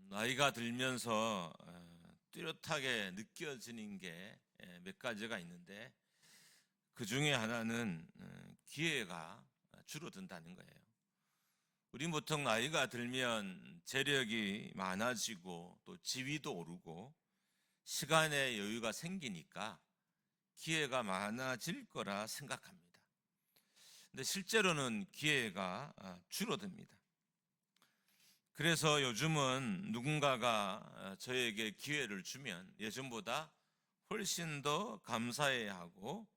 나이가 들면서 뚜렷하게 느껴지는 게 몇 가지가 있는데, 그 중에 하나는 기회가 줄어든다는 거예요. 우리 보통 나이가 들면 재력이 많아지고 또 지위도 오르고 시간의 여유가 생기니까 기회가 많아질 거라 생각합니다. 근데 실제로는 기회가 줄어듭니다. 그래서 요즘은 누군가가 저에게 기회를 주면 예전보다 훨씬 더 감사해야 하고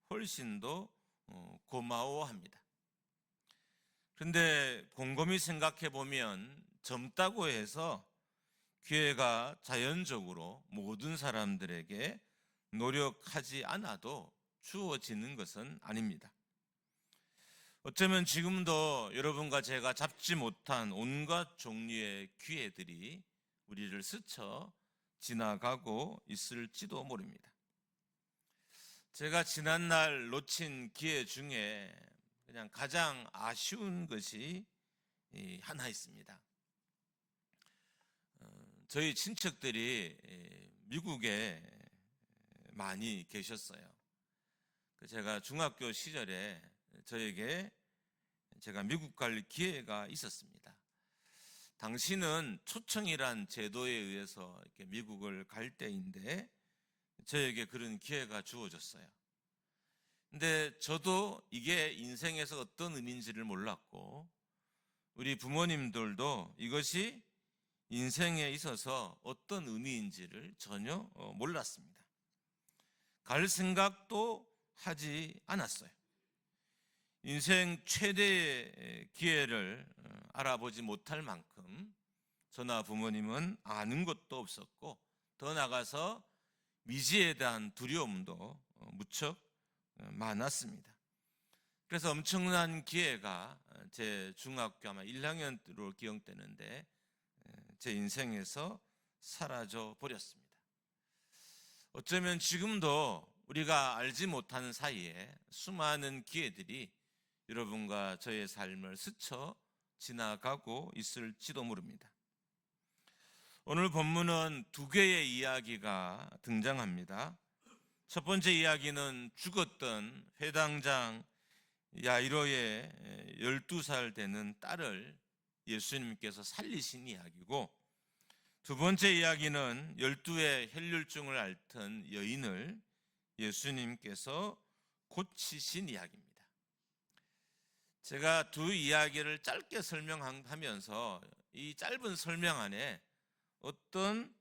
훨씬 더 고마워합니다. 그런데 곰곰이 생각해 보면 젊다고 해서 기회가 자연적으로 모든 사람들에게 노력하지 않아도 주어지는 것은 아닙니다. 어쩌면 지금도 여러분과 제가 잡지 못한 온갖 종류의 기회들이 우리를 스쳐 지나가고 있을지도 모릅니다. 제가 지난날 놓친 기회 중에 그냥 가장 아쉬운 것이 하나 있습니다. 저희 친척들이 미국에 많이 계셨어요. 제가 중학교 시절에 제가 미국 갈 기회가 있었습니다. 당시는 초청이란 제도에 의해서 이렇게 미국을 갈 때인데 저에게 그런 기회가 주어졌어요. 근데 저도 이게 인생에서 어떤 의미인지를 몰랐고 우리 부모님들도 이것이 인생에 있어서 어떤 의미인지를 전혀 몰랐습니다. 갈 생각도 하지 않았어요. 인생 최대의 기회를 알아보지 못할 만큼 저나 부모님은 아는 것도 없었고 더 나아가서 미지에 대한 두려움도 무척 많았습니다. 그래서 엄청난 기회가 제 중학교 아마 1학년으로 기억되는데 제 인생에서 사라져 버렸습니다. 어쩌면 지금도 우리가 알지 못하는 사이에 수많은 기회들이 여러분과 저의 삶을 스쳐 지나가고 있을지도 모릅니다. 오늘 본문은 두 개의 이야기가 등장합니다. 첫 번째 이야기는 죽었던 회당장 야이로의 12살 되는 딸을 예수님께서 살리신 이야기고, 두 번째 이야기는 12의 혈류증을 앓던 여인을 예수님께서 고치신 이야기입니다. 제가 두 이야기를 짧게 설명하면서 이 짧은 설명 안에 어떤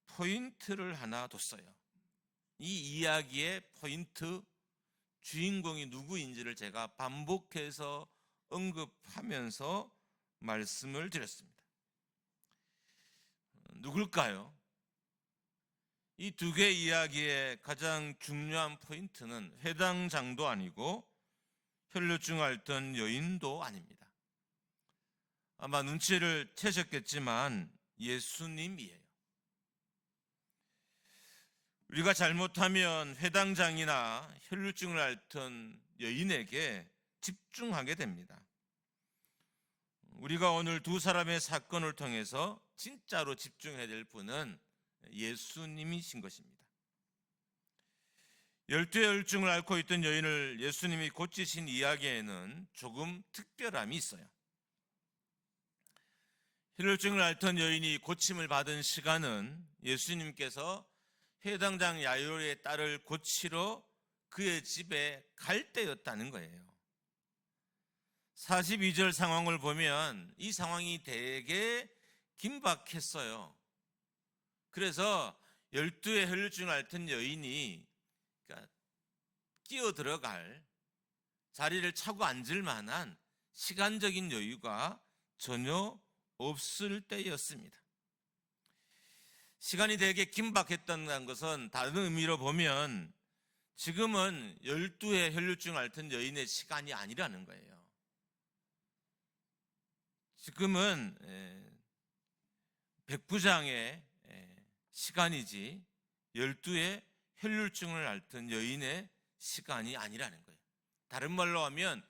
포인트를 하나 뒀어요. 이 이야기의 포인트, 주인공이 누구인지를 제가 반복해서 언급하면서 말씀을 드렸습니다. 누굴까요? 이 두 개의 이야기의 가장 중요한 포인트는 회당장도 아니고 혈류증 앓던 여인도 아닙니다. 아마 눈치를 채셨겠지만 예수님이에요. 우리가 잘못하면 회당장이나 혈류증을 앓던 여인에게 집중하게 됩니다. 우리가 오늘 두 사람의 사건을 통해서 진짜로 집중해야 될 분은 예수님이신 것입니다. 12의 혈류증을 앓고 있던 여인을 예수님이 고치신 이야기에는 조금 특별함이 있어요. 혈류증을 앓던 여인이 고침을 받은 시간은 예수님께서 회당장 야이로의 딸을 고치러 그의 집에 갈 때였다는 거예요. 42절 상황을 보면 이 상황이 되게 긴박했어요. 그래서 12의 혈류증을 앓던 여인이 끼어 들어갈 자리를 차고 앉을 만한 시간적인 여유가 전혀 없을 때였습니다. 시간이 되게 긴박했다는 것은 다른 의미로 보면 지금은 12의 혈류증을 앓던 여인의 시간이 아니라는 거예요. 지금은 백부장의 시간이지 12의 혈류증을 앓던 여인의 시간이 아니라는 거예요. 다른 말로 하면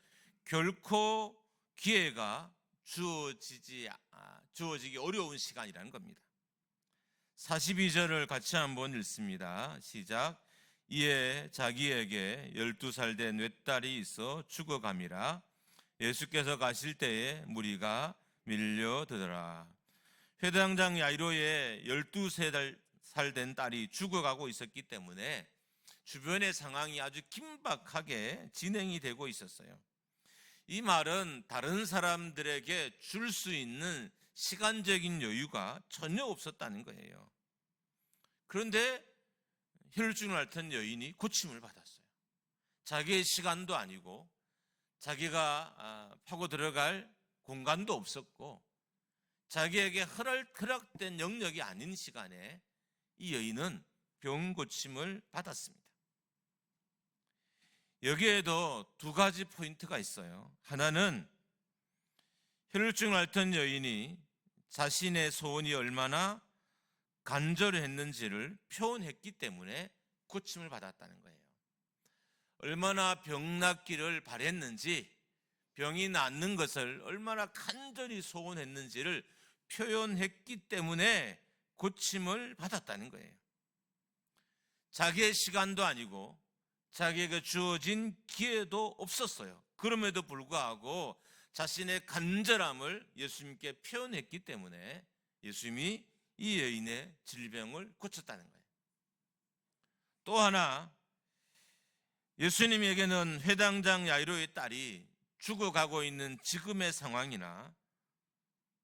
결코 기회가 주어지기 어려운 시간이라는 겁니다. 42절을 같이 한번 읽습니다. 시작. 이에 자기에게 12살 된 외딸이 있어 죽어감이라. 예수께서 가실 때에 무리가 밀려들더라. 회당장 야이로의 12살 된 딸이 죽어가고 있었기 때문에 주변의 상황이 아주 긴박하게 진행이 되고 있었어요. 이 말은 다른 사람들에게 줄 수 있는 시간적인 여유가 전혀 없었다는 거예요. 그런데 혈증을 앓던 여인이 고침을 받았어요. 자기의 시간도 아니고 자기가 파고 들어갈 공간도 없었고 자기에게 허락된 영역이 아닌 시간에 이 여인은 병 고침을 받았습니다. 여기에도 두 가지 포인트가 있어요. 하나는 혈증을 앓던 여인이 자신의 소원이 얼마나 간절했는지를 표현했기 때문에 고침을 받았다는 거예요. 얼마나 병 낫기를 바랬는지, 병이 낫는 것을 얼마나 간절히 소원했는지를 표현했기 때문에 고침을 받았다는 거예요. 자기의 시간도 아니고 자기에게 주어진 기회도 없었어요. 그럼에도 불구하고 자신의 간절함을 예수님께 표현했기 때문에 예수님이 이 여인의 질병을 고쳤다는 거예요. 또 하나, 예수님에게는 회당장 야이로의 딸이 죽어가고 있는 지금의 상황이나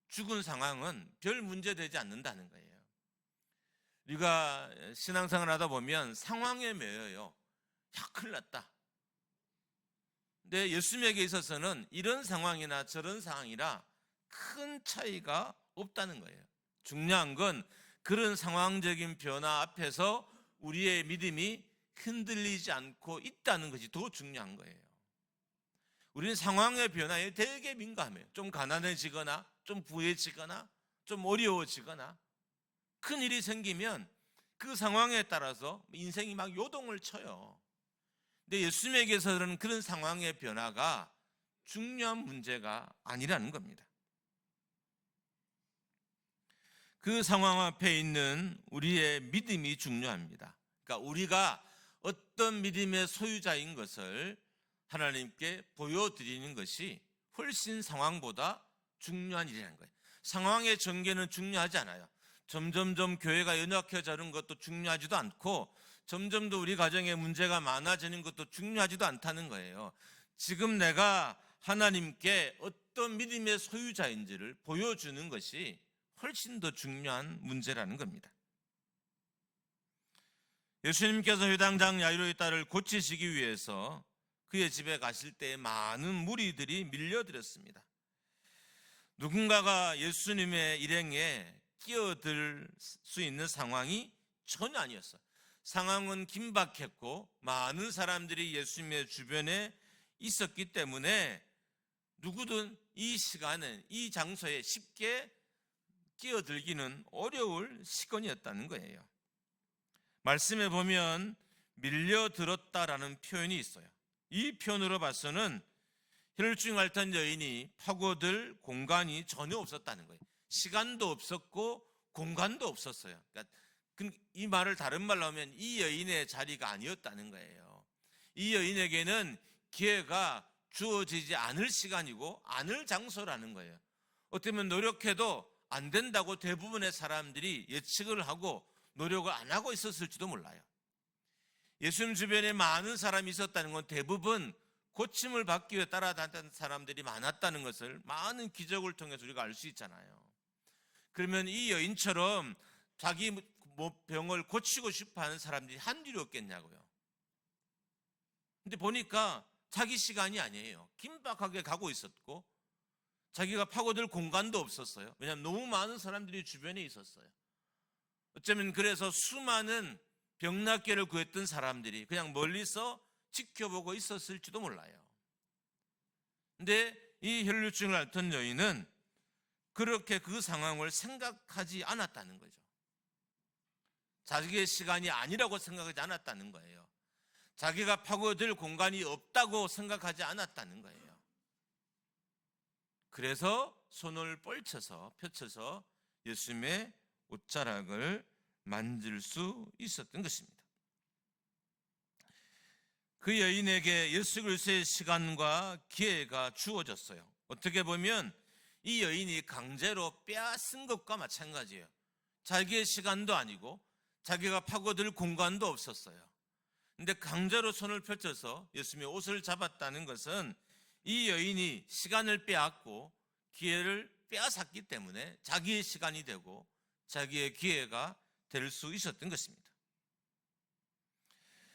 죽은 상황은 별 문제되지 않는다는 거예요. 우리가 신앙생활 하다 보면 상황에 매여요. 야, 큰일 났다. 근데 예수님에게 있어서는 이런 상황이나 저런 상황이라 큰 차이가 없다는 거예요. 중요한 건 그런 상황적인 변화 앞에서 우리의 믿음이 흔들리지 않고 있다는 것이 더 중요한 거예요. 우리는 상황의 변화에 되게 민감해요. 좀 가난해지거나 좀 부해지거나 좀 어려워지거나 큰 일이 생기면 그 상황에 따라서 인생이 막 요동을 쳐요. 근데 예수님에게서는 그런 상황의 변화가 중요한 문제가 아니라는 겁니다. 그 상황 앞에 있는 우리의 믿음이 중요합니다. 그러니까 우리가 어떤 믿음의 소유자인 것을 하나님께 보여드리는 것이 훨씬 상황보다 중요한 일이라는 거예요. 상황의 전개는 중요하지 않아요. 점점점 교회가 연약해지는 것도 중요하지도 않고 점점 더 우리 가정에 문제가 많아지는 것도 중요하지도 않다는 거예요. 지금 내가 하나님께 어떤 믿음의 소유자인지를 보여주는 것이 훨씬 더 중요한 문제라는 겁니다. 예수님께서 회당장 야이로의 딸을 고치시기 위해서 그의 집에 가실 때 많은 무리들이 밀려들었습니다. 누군가가 예수님의 일행에 끼어들 수 있는 상황이 전혀 아니었어요. 상황은 긴박했고 많은 사람들이 예수님의 주변에 있었기 때문에 누구든 이 시간에 이 장소에 쉽게 끼어들기는 어려울 시간이었다는 거예요. 말씀에 보면 밀려들었다라는 표현이 있어요. 이 표현으로 봐서는 혈증 앓던 여인이 파고들 공간이 전혀 없었다는 거예요. 시간도 없었고 공간도 없었어요. 그러니까 이 말을 다른 말로 하면 이 여인의 자리가 아니었다는 거예요. 이 여인에게는 기회가 주어지지 않을 시간이고 않을 장소라는 거예요. 어쩌면 노력해도 안 된다고 대부분의 사람들이 예측을 하고 노력을 안 하고 있었을지도 몰라요. 예수님 주변에 많은 사람이 있었다는 건 대부분 고침을 받기 위해 따라다니는 사람들이 많았다는 것을 많은 기적을 통해서 우리가 알 수 있잖아요. 그러면 이 여인처럼 자기 병을 고치고 싶어 하는 사람들이 한둘이 없겠냐고요. 근데 보니까 자기 시간이 아니에요. 긴박하게 가고 있었고 자기가 파고들 공간도 없었어요. 왜냐하면 너무 많은 사람들이 주변에 있었어요. 어쩌면 그래서 수많은 병낫기를 구했던 사람들이 그냥 멀리서 지켜보고 있었을지도 몰라요. 근데 이 혈루증을 앓던 여인은 그렇게 그 상황을 생각하지 않았다는 거죠. 자기의 시간이 아니라고 생각하지 않았다는 거예요. 자기가 파고들 공간이 없다고 생각하지 않았다는 거예요. 그래서 손을 펼쳐서 예수님의 옷자락을 만질 수 있었던 것입니다. 그 여인에게 예수 그리스도의 시간과 기회가 주어졌어요. 어떻게 보면 이 여인이 강제로 빼앗은 것과 마찬가지예요. 자기의 시간도 아니고 자기가 파고들 공간도 없었어요. 근데 강제로 손을 펼쳐서 예수님의 옷을 잡았다는 것은 이 여인이 시간을 빼앗고 기회를 빼앗았기 때문에 자기의 시간이 되고 자기의 기회가 될 수 있었던 것입니다.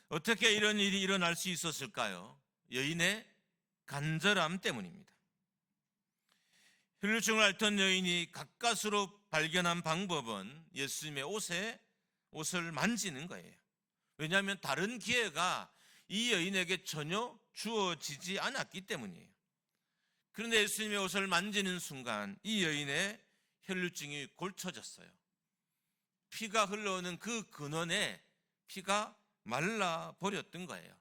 어떻게 이런 일이 일어날 수 있었을까요? 여인의 간절함 때문입니다. 혈루증을 앓던 여인이 가까스로 발견한 방법은 예수님의 옷을 만지는 거예요. 왜냐하면 다른 기회가 이 여인에게 전혀 주어지지 않았기 때문이에요. 그런데 예수님의 옷을 만지는 순간 이 여인의 혈루증이 고쳐졌어요. 피가 흘러오는 그 근원에 피가 말라버렸던 거예요.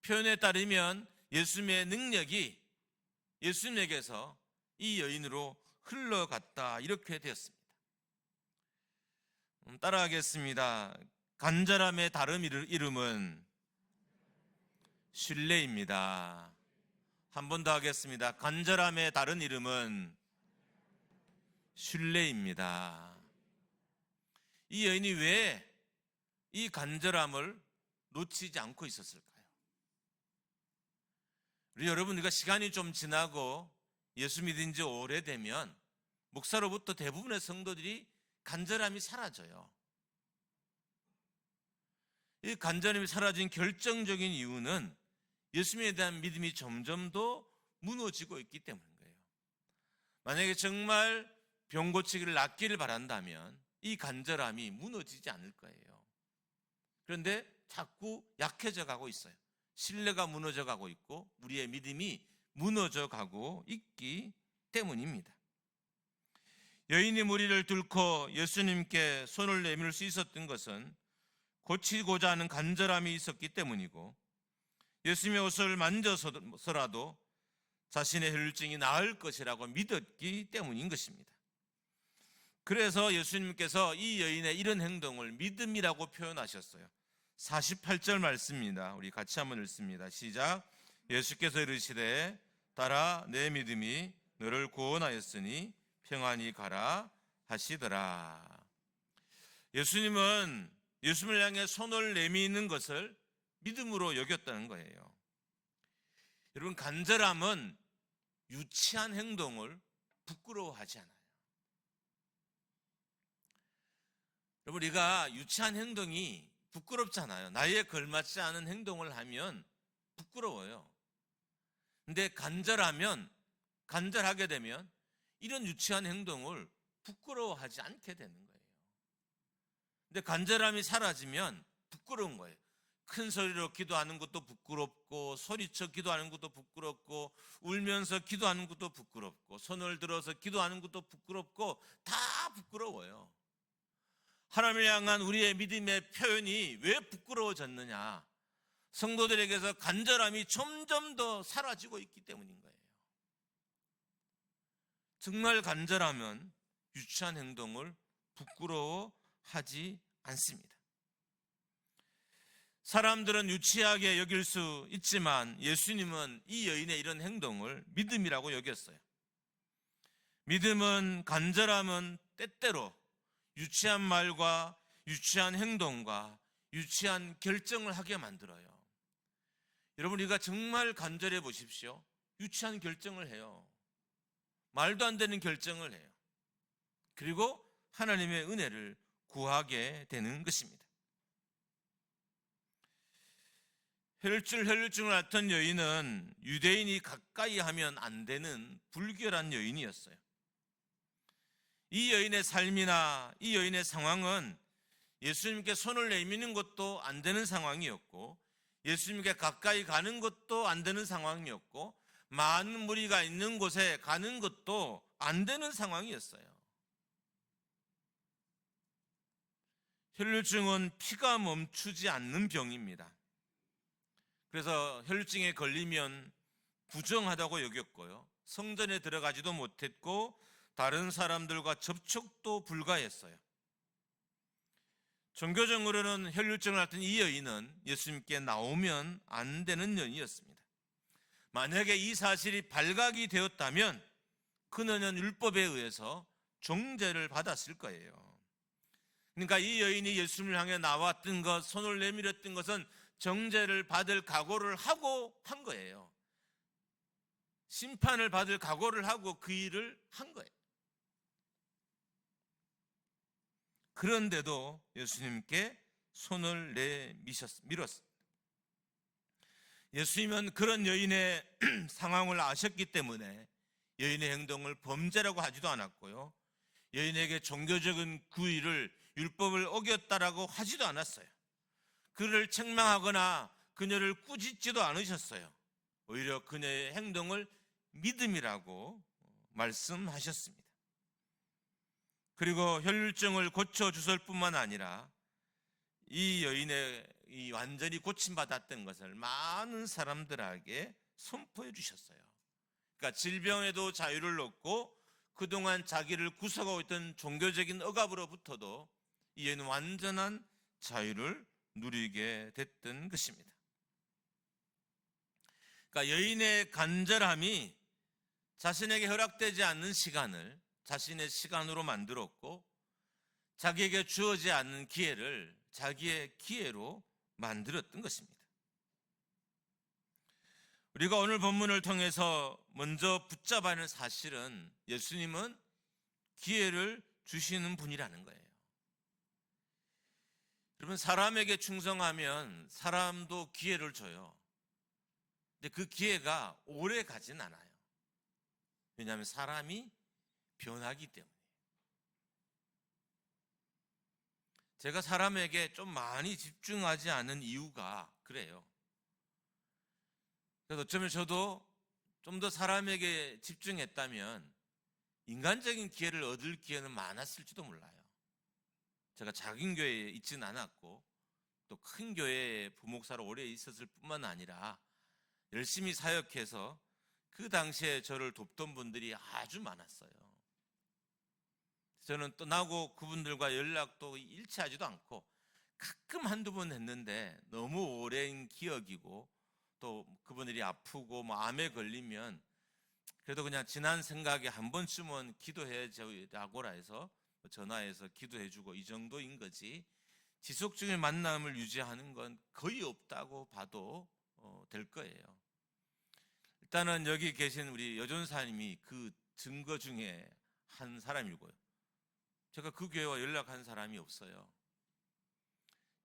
표현에 따르면 예수님의 능력이 예수님에게서 이 여인으로 흘러갔다, 이렇게 되었습니다. 따라하겠습니다. 간절함의 다른 이름은 신뢰입니다. 한 번 더 하겠습니다. 간절함의 다른 이름은 신뢰입니다. 이 여인이 왜 이 간절함을 놓치지 않고 있었을까요? 우리 여러분, 우리가 시간이 좀 지나고 예수 믿은 지 오래되면 목사로부터 대부분의 성도들이 간절함이 사라져요. 이 간절함이 사라진 결정적인 이유는 예수님에 대한 믿음이 점점 더 무너지고 있기 때문인 거예요. 만약에 정말 병 고치기를 낫기를 바란다면 이 간절함이 무너지지 않을 거예요. 그런데 자꾸 약해져 가고 있어요. 신뢰가 무너져 가고 있고 우리의 믿음이 무너져 가고 있기 때문입니다. 여인이 무리를 뚫고 예수님께 손을 내밀 수 있었던 것은 고치고자 하는 간절함이 있었기 때문이고, 예수님의 옷을 만져서라도 자신의 혈루증이 나을 것이라고 믿었기 때문인 것입니다. 그래서 예수님께서 이 여인의 이런 행동을 믿음이라고 표현하셨어요. 48절 말씀입니다. 우리 같이 한번 읽습니다. 시작. 예수께서 이르시되 따라 내 믿음이 너를 구원하였으니 평안히 가라 하시더라. 예수님은 예수님을 향해 손을 내미는 것을 믿음으로 여겼다는 거예요. 여러분, 간절함은 유치한 행동을 부끄러워하지 않아요. 여러분, 우리가 유치한 행동이 부끄럽잖아요. 나이에 걸맞지 않은 행동을 하면 부끄러워요. 근데 간절하게 되면 이런 유치한 행동을 부끄러워하지 않게 되는 거예요. 근데 간절함이 사라지면 부끄러운 거예요. 큰 소리로 기도하는 것도 부끄럽고, 소리쳐 기도하는 것도 부끄럽고, 울면서 기도하는 것도 부끄럽고, 손을 들어서 기도하는 것도 부끄럽고, 다 부끄러워요. 하나님을 향한 우리의 믿음의 표현이 왜 부끄러워졌느냐? 성도들에게서 간절함이 점점 더 사라지고 있기 때문인 거예요. 정말 간절하면 유치한 행동을 부끄러워하지 않습니다. 사람들은 유치하게 여길 수 있지만 예수님은 이 여인의 이런 행동을 믿음이라고 여겼어요. 믿음은, 간절함은 때때로 유치한 말과 유치한 행동과 유치한 결정을 하게 만들어요. 여러분, 우리가 정말 간절해 보십시오. 유치한 결정을 해요. 말도 안 되는 결정을 해요. 그리고 하나님의 은혜를 구하게 되는 것입니다. 혈루증을 앓던 여인은 유대인이 가까이 하면 안 되는 불결한 여인이었어요. 이 여인의 삶이나 이 여인의 상황은 예수님께 손을 내미는 것도 안 되는 상황이었고, 예수님께 가까이 가는 것도 안 되는 상황이었고, 많은 무리가 있는 곳에 가는 것도 안 되는 상황이었어요. 혈루증은 피가 멈추지 않는 병입니다. 그래서 혈루증에 걸리면 부정하다고 여겼고요, 성전에 들어가지도 못했고 다른 사람들과 접촉도 불가했어요. 종교적으로는 혈류증을 앓던 이 여인은 예수님께 나오면 안 되는 여인이었습니다. 만약에 이 사실이 발각이 되었다면 그녀는 율법에 의해서 정죄를 받았을 거예요. 그러니까 이 여인이 예수님을 향해 나왔던 것, 손을 내밀었던 것은 정죄를 받을 각오를 하고 한 거예요. 심판을 받을 각오를 하고 그 일을 한 거예요. 그런데도 예수님께 손을 내밀었습니다. 예수님은 그런 여인의 상황을 아셨기 때문에 여인의 행동을 범죄라고 하지도 않았고요, 여인에게 종교적인 구의를, 율법을 어겼다라고 하지도 않았어요. 그를 책망하거나 그녀를 꾸짖지도 않으셨어요. 오히려 그녀의 행동을 믿음이라고 말씀하셨습니다. 그리고 혈류증을 고쳐주실 뿐만 아니라 이 여인의 이 완전히 고침받았던 것을 많은 사람들에게 선포해 주셨어요. 그러니까 질병에도 자유를 얻고 그동안 자기를 구속하고 있던 종교적인 억압으로부터도 이 여인은 완전한 자유를 누리게 됐던 것입니다. 그러니까 여인의 간절함이 자신에게 허락되지 않는 시간을 자신의 시간으로 만들었고, 자기에게 주어지지 않는 기회를 자기의 기회로 만들었던 것입니다. 우리가 오늘 본문을 통해서 먼저 붙잡아야 하는 사실은 예수님은 기회를 주시는 분이라는 거예요. 여러분, 사람에게 충성하면 사람도 기회를 줘요. 근데 그 기회가 오래 가진 않아요. 왜냐하면 사람이 변하기 때문에. 제가 사람에게 좀 많이 집중하지 않은 이유가 그래요. 그래서 어쩌면 저도 좀 더 사람에게 집중했다면 인간적인 기회를 얻을 기회는 많았을지도 몰라요. 제가 작은 교회에 있지는 않았고 또 큰 교회에 부목사로 오래 있었을 뿐만 아니라 열심히 사역해서 그 당시에 저를 돕던 분들이 아주 많았어요. 저는 떠나고 그분들과 연락도 일치하지도 않고 가끔 한두 번 했는데 너무 오랜 기억이고, 또 그분들이 아프고 암에 걸리면 그래도 그냥 지난 생각에 한 번쯤은 기도해주라고라 해서 전화해서 기도해주고 이 정도인 거지, 지속적인 만남을 유지하는 건 거의 없다고 봐도 될 거예요. 일단은 여기 계신 우리 여전사님이 그 증거 중에 한 사람이고요. 제가 그 교회와 연락한 사람이 없어요.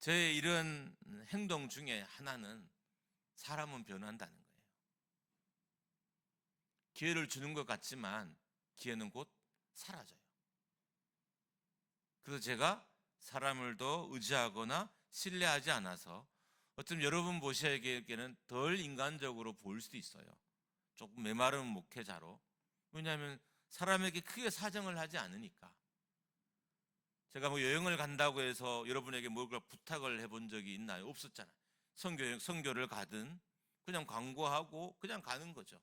제 이런 행동 중에 하나는 사람은 변한다는 거예요. 기회를 주는 것 같지만 기회는 곧 사라져요. 그래서 제가 사람을 더 의지하거나 신뢰하지 않아서 어쩌면 여러분 보시기에는 덜 인간적으로 보일 수도 있어요. 조금 메마른 목회자로. 왜냐하면 사람에게 크게 사정을 하지 않으니까. 제가 여행을 간다고 해서 여러분에게 뭔가 부탁을 해본 적이 있나요? 없었잖아요. 선교를 가든 그냥 광고하고 그냥 가는 거죠.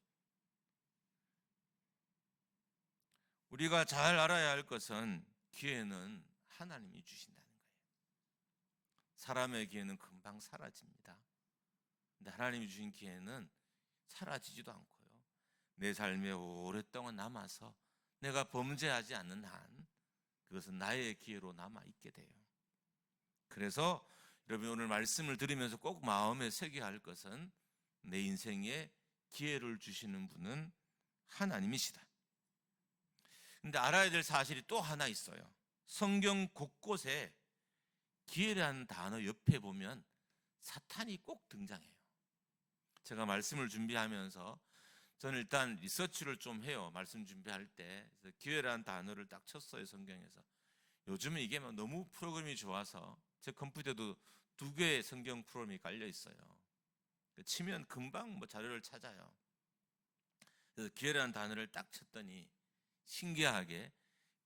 우리가 잘 알아야 할 것은 기회는 하나님이 주신다는 거예요. 사람의 기회는 금방 사라집니다. 근데 하나님이 주신 기회는 사라지지도 않고요, 내 삶에 오랫동안 남아서 내가 범죄하지 않는 한 그것은 나의 기회로 남아있게 돼요. 그래서 여러분, 오늘 말씀을 들으면서 꼭 마음에 새겨야 할 것은 내 인생에 기회를 주시는 분은 하나님이시다. 근데 알아야 될 사실이 또 하나 있어요. 성경 곳곳에 기회라는 단어 옆에 보면 사탄이 꼭 등장해요. 제가 말씀을 준비하면서 저는 일단 리서치를 좀 해요. 말씀 준비할 때. 그래서 기회라는 단어를 딱 쳤어요, 성경에서. 요즘은 이게 너무 프로그램이 좋아서 제 컴퓨터도 2개의 성경 프로그램이 깔려 있어요. 치면 금방 자료를 찾아요. 그래서 기회라는 단어를 딱 쳤더니 신기하게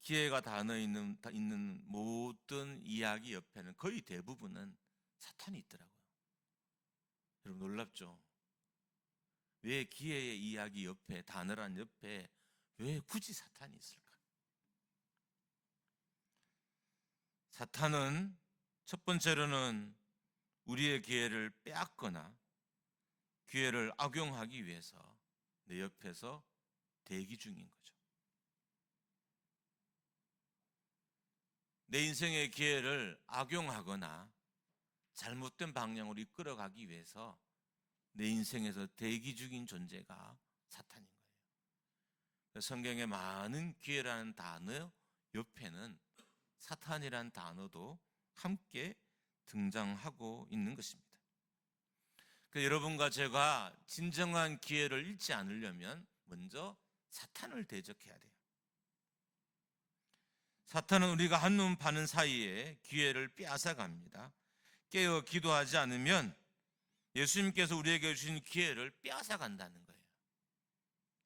기회가 단어에 있는 모든 이야기 옆에는 거의 대부분은 사탄이 있더라고요. 여러분 놀랍죠? 왜 기회의 이야기 옆에, 단어란 옆에 왜 굳이 사탄이 있을까? 사탄은 첫 번째로는 우리의 기회를 빼앗거나 기회를 악용하기 위해서 내 옆에서 대기 중인 거죠. 내 인생의 기회를 악용하거나 잘못된 방향으로 이끌어가기 위해서 내 인생에서 대기 중인 존재가 사탄인 거예요. 성경의 많은 기회라는 단어 옆에는 사탄이라는 단어도 함께 등장하고 있는 것입니다. 여러분과 제가 진정한 기회를 잃지 않으려면 먼저 사탄을 대적해야 돼요. 사탄은 우리가 한눈 파는 사이에 기회를 빼앗아갑니다. 깨어 기도하지 않으면 예수님께서 우리에게 주신 기회를 빼앗아간다는 거예요.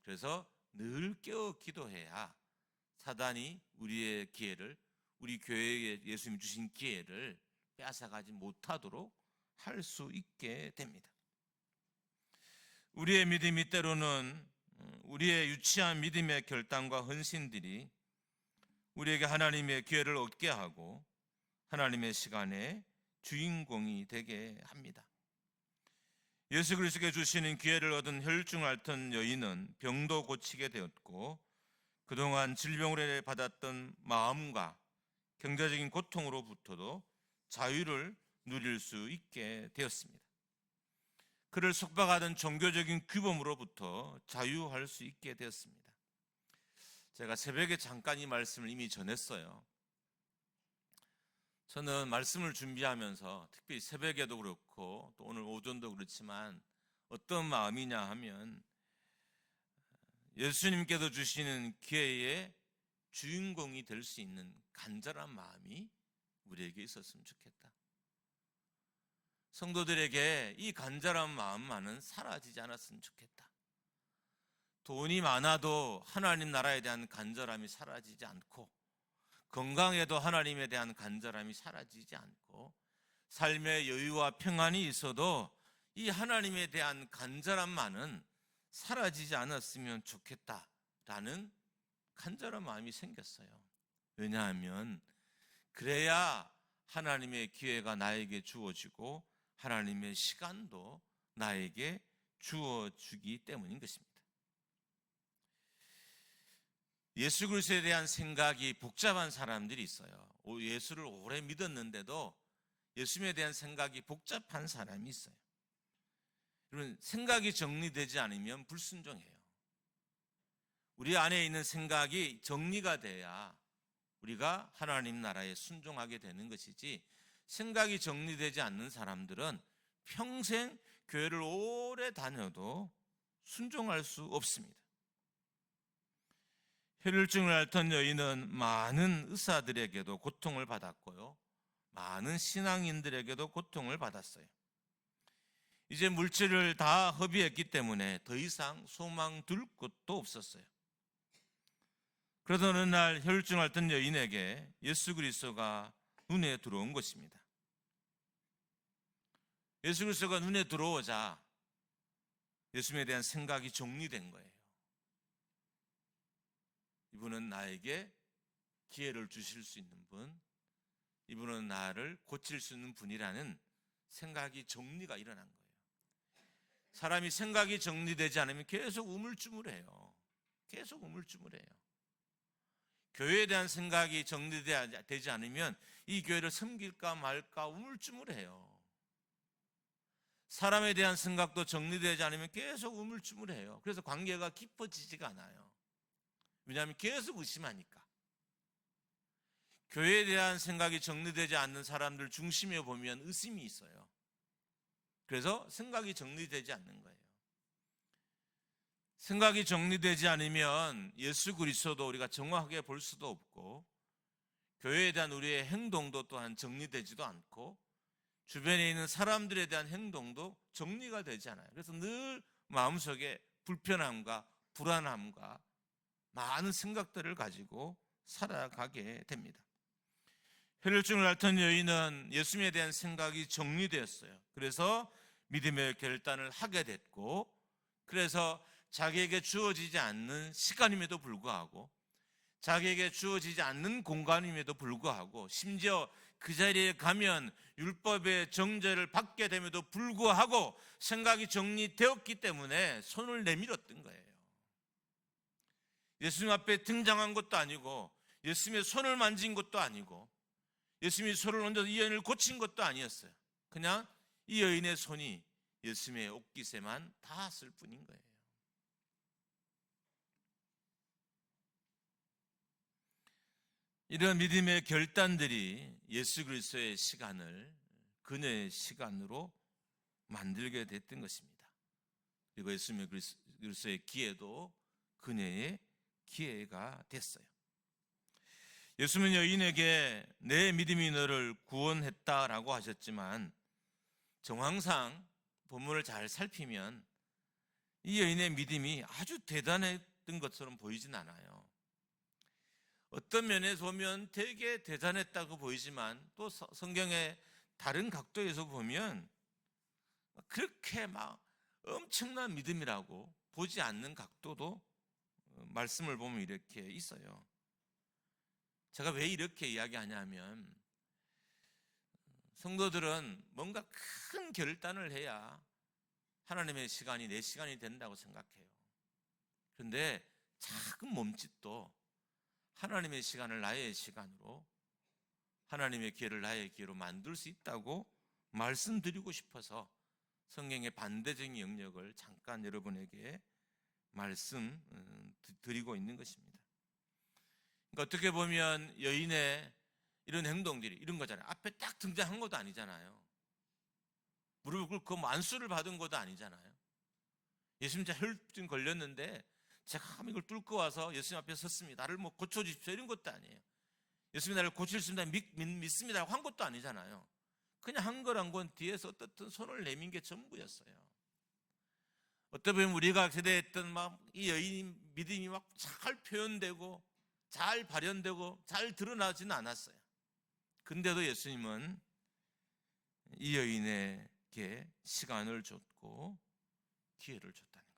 그래서 늘 깨어 기도해야 사단이 우리의 기회를, 우리 교회에 예수님이 주신 기회를 빼앗아가지 못하도록 할 수 있게 됩니다. 우리의 믿음이 때로는 우리의 유치한 믿음의 결단과 헌신들이 우리에게 하나님의 기회를 얻게 하고 하나님의 시간의 주인공이 되게 합니다. 예수 그리스도께 주시는 기회를 얻은 혈증을 앓던 여인은 병도 고치게 되었고 그동안 질병으로 받았던 마음과 경제적인 고통으로부터도 자유를 누릴 수 있게 되었습니다. 그를 속박하던 종교적인 규범으로부터 자유할 수 있게 되었습니다. 제가 새벽에 잠깐 이 말씀을 이미 전했어요. 저는 말씀을 준비하면서 특히 새벽에도 그렇고 또 오늘 오전도 그렇지만 어떤 마음이냐 하면 예수님께서 주시는 기회의 주인공이 될 수 있는 간절한 마음이 우리에게 있었으면 좋겠다. 성도들에게 이 간절한 마음만은 사라지지 않았으면 좋겠다. 돈이 많아도 하나님 나라에 대한 간절함이 사라지지 않고 건강에도 하나님에 대한 간절함이 사라지지 않고 삶의 여유와 평안이 있어도 이 하나님에 대한 간절함만은 사라지지 않았으면 좋겠다라는 간절한 마음이 생겼어요. 왜냐하면 그래야 하나님의 기회가 나에게 주어지고 하나님의 시간도 나에게 주어주기 때문인 것입니다. 예수 그리스도에 대한 생각이 복잡한 사람들이 있어요. 예수를 오래 믿었는데도 예수님에 대한 생각이 복잡한 사람이 있어요. 여러분, 생각이 정리되지 않으면 불순종해요. 우리 안에 있는 생각이 정리가 돼야 우리가 하나님 나라에 순종하게 되는 것이지, 생각이 정리되지 않는 사람들은 평생 교회를 오래 다녀도 순종할 수 없습니다. 혈혈증을 앓던 여인은 많은 의사들에게도 고통을 받았고요, 많은 신앙인들에게도 고통을 받았어요. 이제 물질을 다 허비했기 때문에 더 이상 소망 둘 것도 없었어요. 그러던 어느 날 혈증을 앓던 여인에게 예수 그리스도가 눈에 들어온 것입니다. 예수 그리스도가 눈에 들어오자 예수님에 대한 생각이 정리된 거예요. 이분은 나에게 기회를 주실 수 있는 분, 이분은 나를 고칠 수 있는 분이라는 생각이 정리가 일어난 거예요. 사람이 생각이 정리되지 않으면 계속 우물쭈물해요. 계속 우물쭈물해요. 교회에 대한 생각이 정리되지 않으면 이 교회를 섬길까 말까 우물쭈물해요. 사람에 대한 생각도 정리되지 않으면 계속 우물쭈물해요. 그래서 관계가 깊어지지가 않아요. 왜냐하면 계속 의심하니까. 교회에 대한 생각이 정리되지 않는 사람들 중심에 보면 의심이 있어요. 그래서 생각이 정리되지 않는 거예요. 생각이 정리되지 않으면 예수 그리스도도 우리가 정확하게 볼 수도 없고, 교회에 대한 우리의 행동도 또한 정리되지도 않고, 주변에 있는 사람들에 대한 행동도 정리가 되지 않아요. 그래서 늘 마음속에 불편함과 불안함과 많은 생각들을 가지고 살아가게 됩니다. 혈혈증을 앓던 여인은 예수님에 대한 생각이 정리되었어요. 그래서 믿음의 결단을 하게 됐고, 그래서 자기에게 주어지지 않는 시간임에도 불구하고 자기에게 주어지지 않는 공간임에도 불구하고, 심지어 그 자리에 가면 율법의 정죄를 받게 됨에도 불구하고 생각이 정리되었기 때문에 손을 내밀었던 거예요. 예수님 앞에 등장한 것도 아니고, 예수님의 손을 만진 것도 아니고, 예수님이 손을 얹어서 이 여인을 고친 것도 아니었어요. 그냥 이 여인의 손이 예수님의 옷깃에만 닿았을 뿐인 거예요. 이런 믿음의 결단들이 예수 그리스도의 시간을 그녀의 시간으로 만들게 됐던 것입니다. 그리고 예수님의 그리스도의 기회도 그녀의 기회가 됐어요. 예수님은 여인에게 내 믿음이 너를 구원했다라고 하셨지만, 정황상 본문을 잘 살피면 이 여인의 믿음이 아주 대단했던 것처럼 보이진 않아요. 어떤 면에서 보면 되게 대단했다고 보이지만, 또 성경의 다른 각도에서 보면 그렇게 막 엄청난 믿음이라고 보지 않는 각도도 말씀을 보면 이렇게 있어요. 제가 왜 이렇게 이야기하냐면, 성도들은 뭔가 큰 결단을 해야 하나님의 시간이 내 시간이 된다고 생각해요. 그런데 작은 몸짓도 하나님의 시간을 나의 시간으로, 하나님의 기회를 나의 기회로 만들 수 있다고 말씀드리고 싶어서 성경의 반대적인 영역을 잠깐 여러분에게 말씀드리고 있는 것입니다. 그러니까 어떻게 보면 여인의 이런 행동들이 이런 거잖아요. 앞에 딱 등장한 것도 아니잖아요. 무릎을 꿇고 안수를 받은 것도 아니잖아요. 예수님 제가 혈증 걸렸는데 제가 이걸 뚫고 와서 예수님 앞에 섰습니다. 나를 뭐 고쳐주십시오 이런 것도 아니에요. 예수님 나를 고칠 수 있습니다. 믿습니다 한 것도 아니잖아요. 그냥 한 거란 건 뒤에서 어떻든 손을 내민 게 전부였어요. 어떻게 보면 우리가 세대했던 막 이 여인 믿음이 막 잘 표현되고 잘 발현되고 잘 드러나지는 않았어요. 근데도 예수님은 이 여인에게 시간을 줬고 기회를 줬다는 거예요.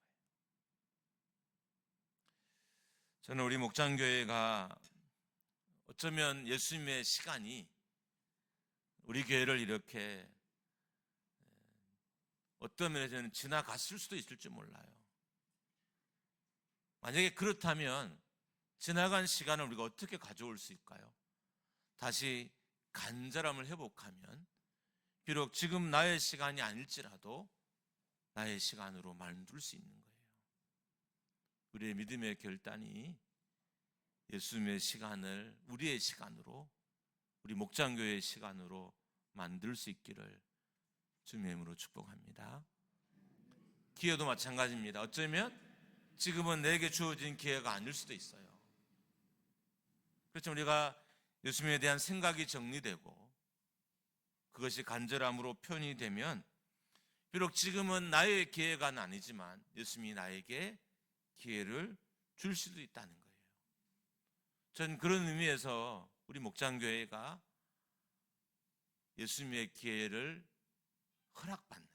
저는 우리 목장교회가 어쩌면 예수님의 시간이 우리 교회를 이렇게 어떤 면에서는 지나갔을 수도 있을지 몰라요. 만약에 그렇다면 지나간 시간을 우리가 어떻게 가져올 수 있을까요? 다시 간절함을 회복하면 비록 지금 나의 시간이 아닐지라도 나의 시간으로 만들 수 있는 거예요. 우리의 믿음의 결단이 예수님의 시간을 우리의 시간으로, 우리 목장교회의 시간으로 만들 수 있기를 주님의 이름으로 축복합니다. 기회도 마찬가지입니다. 어쩌면 지금은 내게 주어진 기회가 아닐 수도 있어요. 그렇지만 우리가 예수님에 대한 생각이 정리되고 그것이 간절함으로 표현이 되면 비록 지금은 나의 기회가 아니지만 예수님이 나에게 기회를 줄 수도 있다는 거예요. 전 그런 의미에서 우리 목장교회가 예수님의 기회를 허락받는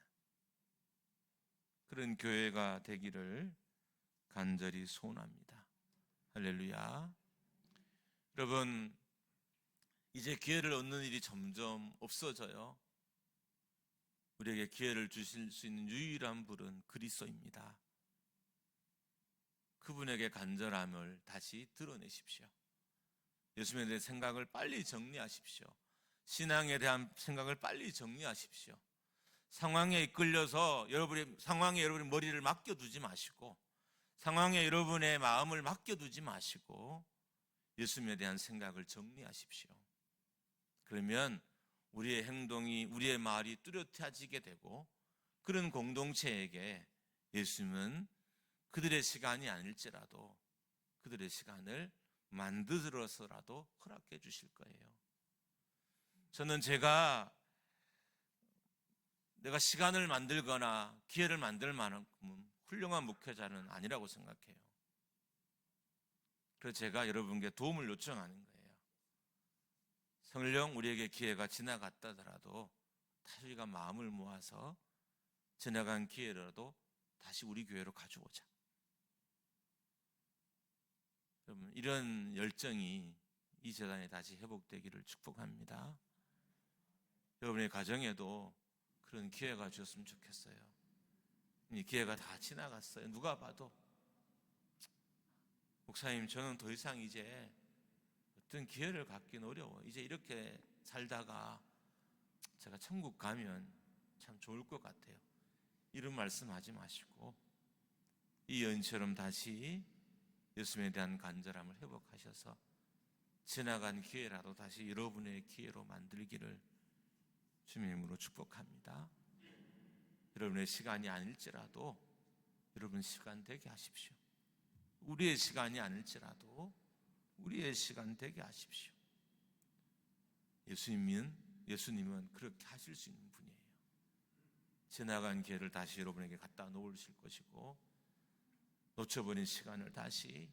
그런 교회가 되기를 간절히 소원합니다. 할렐루야. 여러분, 이제 기회를 얻는 일이 점점 없어져요. 우리에게 기회를 주실 수 있는 유일한 분은 그리스도입니다. 그분에게 간절함을 다시 드러내십시오. 예수님에 대한 생각을 빨리 정리하십시오. 신앙에 대한 생각을 빨리 정리하십시오. 상황에 이끌려서 상황에 여러분의 머리를 맡겨두지 마시고, 상황에 여러분의 마음을 맡겨두지 마시고 예수님에 대한 생각을 정리하십시오. 그러면 우리의 행동이, 우리의 말이 뚜렷해지게 되고 그런 공동체에게 예수님은 그들의 시간이 아닐지라도 그들의 시간을 만들어서라도 허락해 주실 거예요. 저는 내가 시간을 만들거나 기회를 만들 만큼 훌륭한 목회자는 아니라고 생각해요. 그래서 제가 여러분께 도움을 요청하는 거예요. 설령 우리에게 기회가 지나갔다더라도 다시 우리가 마음을 모아서 지나간 기회라도 다시 우리 교회로 가져오자. 여러분, 이런 열정이 이 재단에 다시 회복되기를 축복합니다. 여러분의 가정에도 그런 기회가 주었으면 좋겠어요. 이 기회가 다 지나갔어요. 누가 봐도 목사님, 저는 더 이상 이제 어떤 기회를 갖기는 어려워. 이제 이렇게 살다가 제가 천국 가면 참 좋을 것 같아요. 이런 말씀하지 마시고 이 연처럼 다시 예수님에 대한 간절함을 회복하셔서 지나간 기회라도 다시 여러분의 기회로 만들기를 주님의 이름으로 축복합니다. 여러분의 시간이 아닐지라도 여러분 시간 되게 하십시오. 우리의 시간이 아닐지라도 우리의 시간 되게 하십시오. 예수님은 그렇게 하실 수 있는 분이에요. 지나간 기회를 다시 여러분에게 갖다 놓으실 것이고, 놓쳐버린 시간을 다시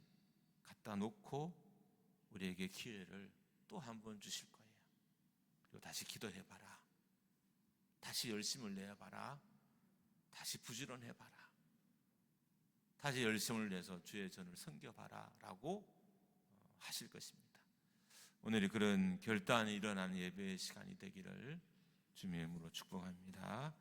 갖다 놓고 우리에게 기회를 또 한 번 주실 거예요. 그리고 다시 기도해봐라. 다시 열심을 내봐라. 다시 부지런해봐라. 다시 열심을 내서 주의 전을 섬겨봐라 라고 하실 것입니다. 오늘이 그런 결단이 일어나는 예배의 시간이 되기를 주님의 이름으로 축복합니다.